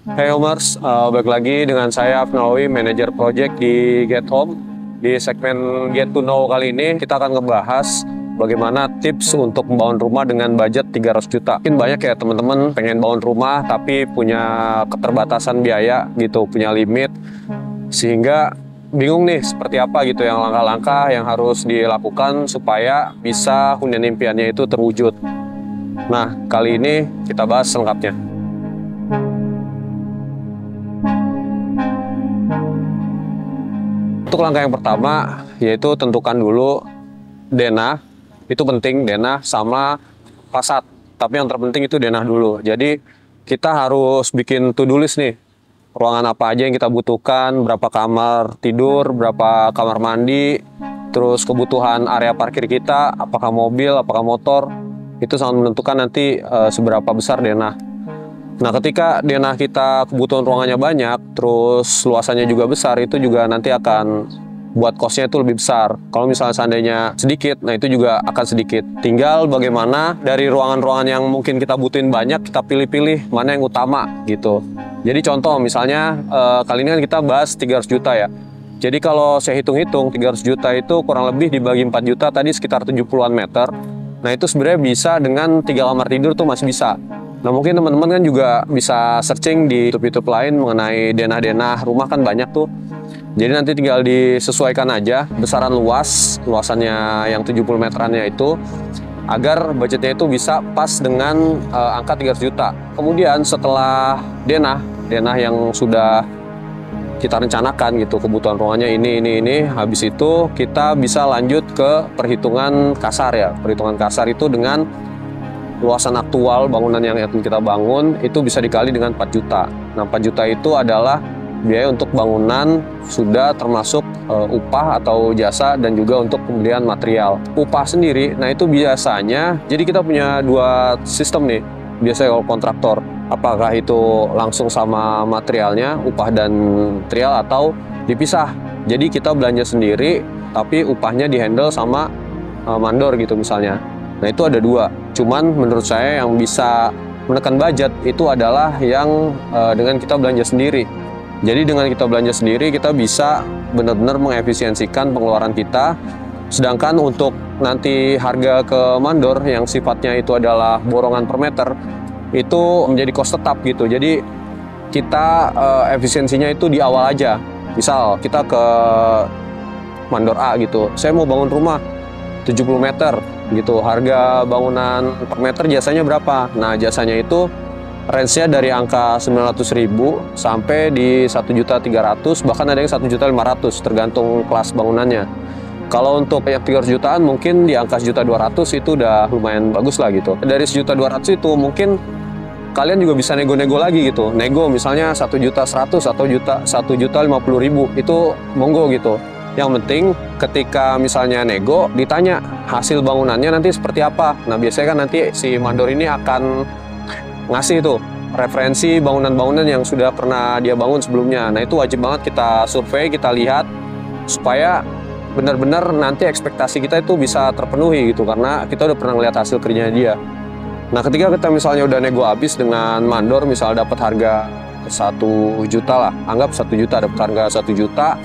Hey Homers, balik lagi dengan saya Afnawi, manajer project di Get Home. Di segmen Get to Know kali ini kita akan ngebahas bagaimana tips untuk membangun rumah dengan budget 300 juta. Mungkin banyak ya teman-teman pengen bangun rumah tapi punya keterbatasan biaya gitu, punya limit. Sehingga bingung nih seperti apa gitu yang langkah-langkah yang harus dilakukan supaya bisa hunian impiannya itu terwujud. Nah, kali ini kita bahas selengkapnya. Untuk langkah yang pertama, yaitu tentukan dulu denah. Itu penting, denah sama fasad. Tapi yang terpenting itu denah dulu. Jadi kita harus bikin to-do list nih. Ruangan apa aja yang kita butuhkan, berapa kamar tidur, berapa kamar mandi, terus kebutuhan area parkir kita, apakah mobil, apakah motor. Itu sangat menentukan nanti seberapa besar denah. Nah, ketika denah kita kebutuhan ruangannya banyak, terus luasannya juga besar, itu juga nanti akan buat kosnya itu lebih besar. Kalau misalnya seandainya sedikit, nah itu juga akan sedikit. Tinggal bagaimana dari ruangan-ruangan yang mungkin kita butuhin banyak, kita pilih-pilih mana yang utama gitu. Jadi contoh misalnya, kali ini kan kita bahas 300 juta ya. Jadi kalau saya hitung-hitung, 300 juta itu kurang lebih dibagi 4 juta, tadi sekitar 70-an meter. Nah itu sebenarnya bisa dengan 3 kamar tidur tuh masih bisa. Nah mungkin teman-teman kan juga bisa searching di YouTube-YouTube lain mengenai denah-denah rumah kan banyak tuh. Jadi nanti tinggal disesuaikan aja besaran luasannya yang 70 meterannya itu, agar budgetnya itu bisa pas dengan angka 300 juta. Kemudian setelah denah yang sudah kita rencanakan gitu, kebutuhan ruangannya ini, habis itu kita bisa lanjut ke perhitungan kasar ya. Perhitungan kasar itu dengan luasan aktual bangunan yang akan kita bangun itu bisa dikali dengan 4 juta. Nah 4 juta itu adalah biaya untuk bangunan sudah termasuk upah atau jasa dan juga untuk pembelian material. Upah sendiri, nah itu biasanya, jadi kita punya dua sistem nih, biasanya kalau kontraktor. Apakah itu langsung sama materialnya, upah dan material, atau dipisah. Jadi kita belanja sendiri, tapi upahnya dihandle sama mandor gitu misalnya. Nah itu ada dua. Cuman menurut saya yang bisa menekan budget itu adalah yang dengan kita belanja sendiri. Jadi dengan kita belanja sendiri kita bisa benar-benar mengefisiensikan pengeluaran kita. Sedangkan untuk nanti harga ke mandor yang sifatnya itu adalah borongan per meter, itu menjadi cost tetap gitu. Jadi kita efisiensinya itu di awal aja. Misal kita ke mandor A gitu, saya mau bangun rumah 70 meter gitu, harga bangunan per meter jasanya berapa? Nah jasanya itu range-nya dari angka 900.000 sampai di 1.300.000, bahkan ada yang 1.500.000 tergantung kelas bangunannya. Kalau untuk yang 300 jutaan mungkin di angka 1.200.000 itu udah lumayan bagus lah gitu. Dari 1.200.000 itu mungkin kalian juga bisa nego-nego lagi gitu. Nego misalnya 1.100.000 atau 1.050.000 itu monggo gitu. Yang penting ketika misalnya nego ditanya hasil bangunannya nanti seperti apa. Nah biasanya kan nanti si mandor ini akan ngasih tuh referensi bangunan-bangunan yang sudah pernah dia bangun sebelumnya. Nah itu wajib banget kita survei, kita lihat supaya benar-benar nanti ekspektasi kita itu bisa terpenuhi gitu, karena kita udah pernah lihat hasil kerjanya dia. Nah ketika kita misalnya udah nego habis dengan mandor, misal dapat harga 1 juta lah, anggap 1 juta, dapat harga 1 juta,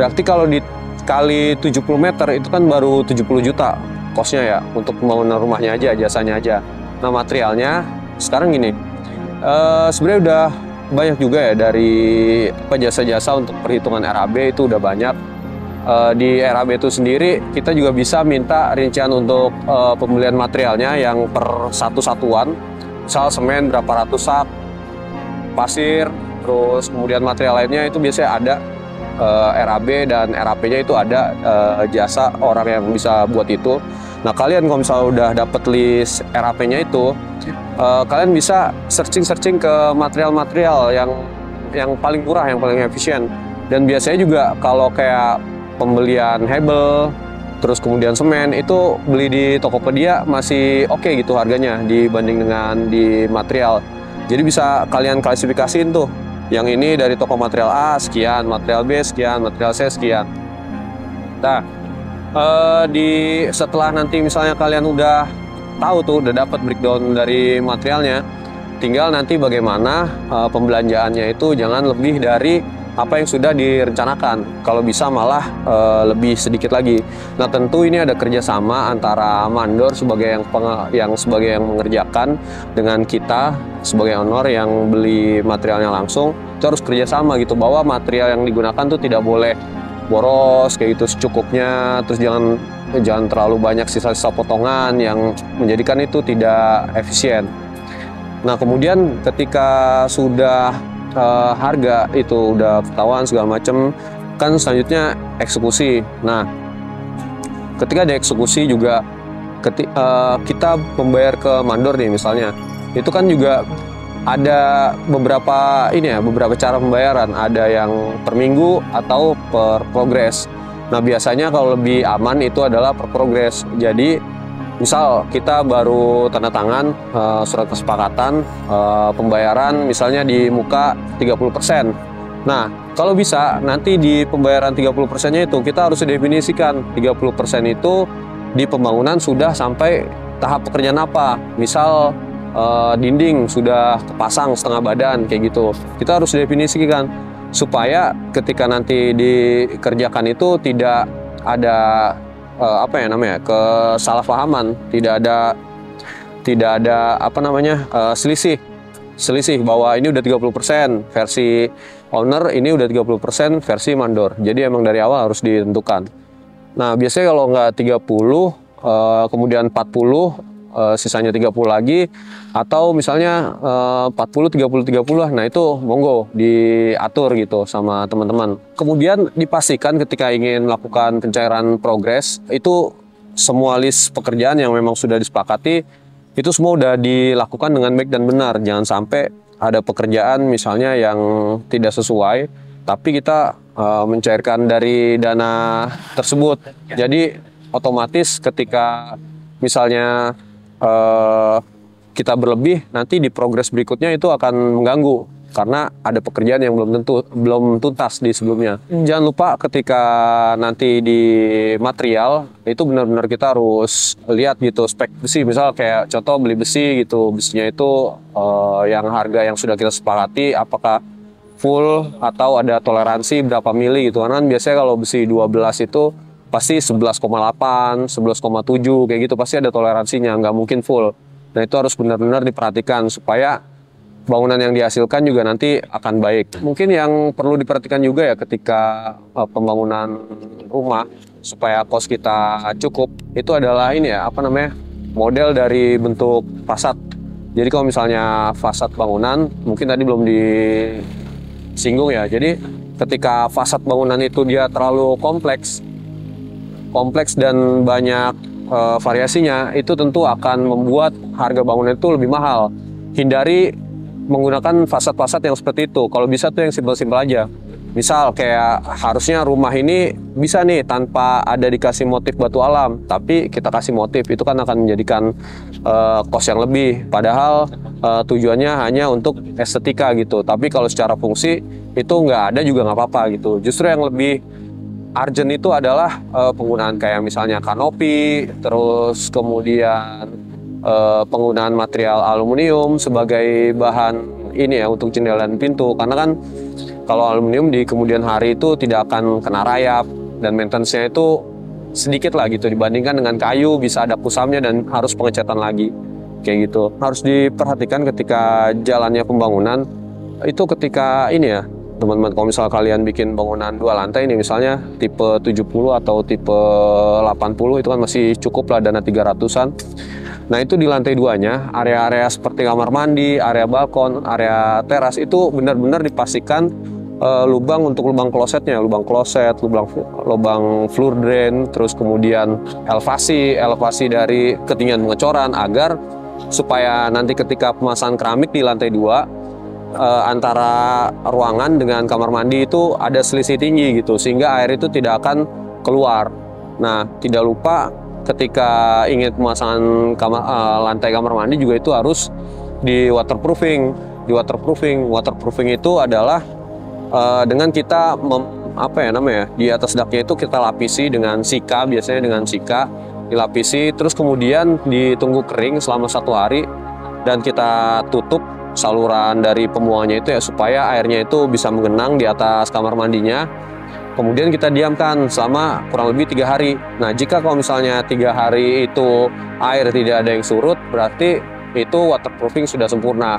berarti kalau dikali 70 meter itu kan baru 70 juta kosnya ya, untuk pembangunan rumahnya aja, jasanya aja. Nah materialnya sekarang gini, sebenarnya udah banyak juga ya dari jasa-jasa untuk perhitungan RAB itu udah banyak. Di RAB itu sendiri kita juga bisa minta rincian untuk pembelian materialnya yang per satu satuan, misal semen berapa ratus sak, pasir, terus kemudian material lainnya itu biasanya ada RAB, dan RAP-nya itu ada jasa orang yang bisa buat itu. Nah kalian kalau misalnya udah dapet list RAP-nya itu, kalian bisa searching ke material-material yang paling murah, yang paling efisien. Dan biasanya juga kalau kayak pembelian hebel, terus kemudian semen, itu beli di Tokopedia masih oke gitu harganya dibanding dengan di material. Jadi bisa kalian klasifikasiin tuh, yang ini dari toko material A sekian, material B sekian, material C sekian. Nah, setelah nanti misalnya kalian udah tahu tuh, udah dapat breakdown dari materialnya, tinggal nanti bagaimana pembelanjaannya itu jangan lebih dari apa yang sudah direncanakan. Kalau bisa malah lebih sedikit lagi. Nah, tentu ini ada kerjasama antara mandor sebagai yang mengerjakan dengan kita sebagai owner yang beli materialnya langsung. Itu harus kerjasama gitu, bahwa material yang digunakan tuh tidak boleh boros kayak gitu, secukupnya. Terus jangan terlalu banyak sisa-sisa potongan yang menjadikan itu tidak efisien. Nah, kemudian ketika sudah harga itu udah ketahuan segala macam, kan selanjutnya eksekusi. Nah, ketika ada eksekusi juga kita membayar ke mandor nih misalnya, itu kan juga ada beberapa cara pembayaran, ada yang per minggu atau per progres. Nah, biasanya kalau lebih aman itu adalah per progres. Jadi misal kita baru tanda tangan surat kesepakatan pembayaran misalnya di muka 30%. Nah, kalau bisa nanti di pembayaran 30%-nya itu kita harus definisikan 30% itu di pembangunan sudah sampai tahap pekerjaan apa. Misal dinding sudah kepasang setengah badan kayak gitu. Kita harus definisikan supaya ketika nanti dikerjakan itu tidak ada kesalahpahaman, tidak ada selisih bahwa ini udah 30% versi owner, ini udah 30% versi mandor. Jadi emang dari awal harus ditentukan. Nah, biasanya kalau nggak 30 kemudian 40 sisanya 30 lagi, atau misalnya 40 30 lah. Nah, itu monggo diatur gitu sama teman-teman. Kemudian dipastikan ketika ingin melakukan pencairan progres itu semua list pekerjaan yang memang sudah disepakati itu semua udah dilakukan dengan baik dan benar. Jangan sampai ada pekerjaan misalnya yang tidak sesuai tapi kita mencairkan dari dana tersebut. Jadi otomatis ketika misalnya kita berlebih, nanti di progres berikutnya itu akan mengganggu karena ada pekerjaan yang belum tuntas di sebelumnya. Jangan lupa ketika nanti di material itu benar-benar kita harus lihat gitu spek besi. Misal kayak contoh beli besi gitu, besinya itu yang harga yang sudah kita sepakati apakah full atau ada toleransi berapa mili gitu. Karena biasanya kalau besi 12 itu pasti 11,8, 11,7 kayak gitu, pasti ada toleransinya, nggak mungkin full. Nah, itu harus benar-benar diperhatikan supaya bangunan yang dihasilkan juga nanti akan baik. Mungkin yang perlu diperhatikan juga ya ketika pembangunan rumah supaya kos kita cukup, itu adalah model dari bentuk fasad. Jadi kalau misalnya fasad bangunan, mungkin tadi belum disinggung ya, jadi ketika fasad bangunan itu dia terlalu kompleks dan banyak variasinya, itu tentu akan membuat harga bangunan itu lebih mahal. Hindari menggunakan fasad-fasad yang seperti itu. Kalau bisa tuh yang simpel-simpel aja. Misal kayak harusnya rumah ini bisa nih tanpa ada dikasih motif batu alam, tapi kita kasih motif, itu kan akan menjadikan kos yang lebih. Padahal tujuannya hanya untuk estetika gitu. Tapi kalau secara fungsi itu nggak ada juga nggak apa-apa gitu. Justru yang lebih urgent itu adalah penggunaan kayak misalnya kanopi, terus kemudian penggunaan material aluminium sebagai bahan ini ya untuk jendela dan pintu. Karena kan kalau aluminium di kemudian hari itu tidak akan kena rayap dan maintenance-nya itu sedikit lah gitu dibandingkan dengan kayu, bisa ada kusamnya dan harus pengecatan lagi kayak gitu. Harus diperhatikan ketika jalannya pembangunan itu ketika ini ya teman-teman, kalau misal kalian bikin bangunan 2 lantai ini misalnya tipe 70 atau tipe 80 itu kan masih cukup lah dana 300-an. Nah, itu di lantai 2-nya area-area seperti kamar mandi, area balkon, area teras itu benar-benar dipastikan lubang untuk lubang klosetnya, lubang kloset, lubang floor drain, terus kemudian elevasi dari ketinggian pengecoran agar supaya nanti ketika pemasangan keramik di lantai 2 antara ruangan dengan kamar mandi itu ada selisih tinggi gitu sehingga air itu tidak akan keluar. Nah, tidak lupa ketika ingin pemasangan lantai kamar mandi juga itu harus di waterproofing. Waterproofing itu adalah dengan kita di atas daknya itu kita lapisi dengan sika, biasanya dengan sika dilapisi, terus kemudian ditunggu kering selama 1 hari dan kita tutup saluran dari pembuangannya itu ya, supaya airnya itu bisa menggenang di atas kamar mandinya. Kemudian kita diamkan selama kurang lebih 3 hari. Nah, jika kalau misalnya 3 hari itu air tidak ada yang surut, berarti itu waterproofing sudah sempurna.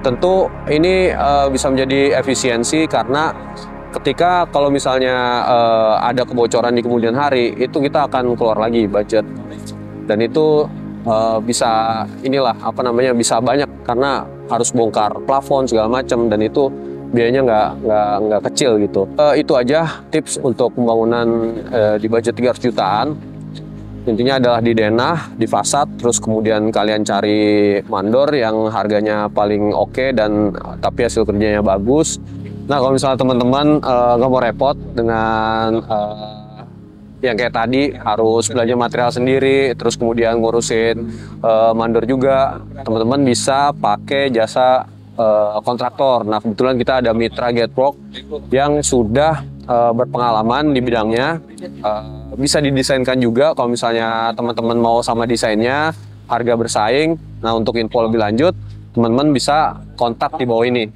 Tentu ini bisa menjadi efisiensi, karena ketika kalau misalnya ada kebocoran di kemudian hari, itu kita akan keluar lagi budget. Dan itu bisa bisa banyak, karena harus bongkar plafon segala macam, dan itu biayanya nggak kecil gitu. Itu aja tips untuk pembangunan di budget 300 jutaan. Intinya adalah di denah, di fasad, terus kemudian kalian cari mandor yang harganya paling oke dan tapi hasil kerjanya bagus. Nah, kalau misalnya teman-teman nggak mau repot dengan yang kayak tadi harus belanja material sendiri, terus kemudian ngurusin mandor juga, teman-teman bisa pakai jasa kontraktor. Nah, kebetulan kita ada mitra Getwork yang sudah berpengalaman di bidangnya. Bisa didesainkan juga kalau misalnya teman-teman mau sama desainnya, harga bersaing. Nah, untuk info lebih lanjut, teman-teman bisa kontak di bawah ini.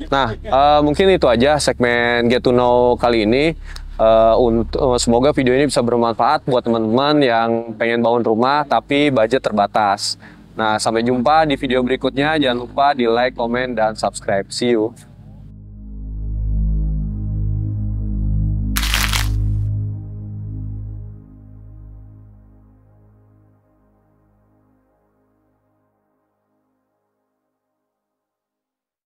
Nah, mungkin itu aja segmen Get to Know kali ini. Semoga video ini bisa bermanfaat buat teman-teman yang pengen bangun rumah tapi budget terbatas. Nah, sampai jumpa di video berikutnya. Jangan lupa di like, komen, dan subscribe. See you.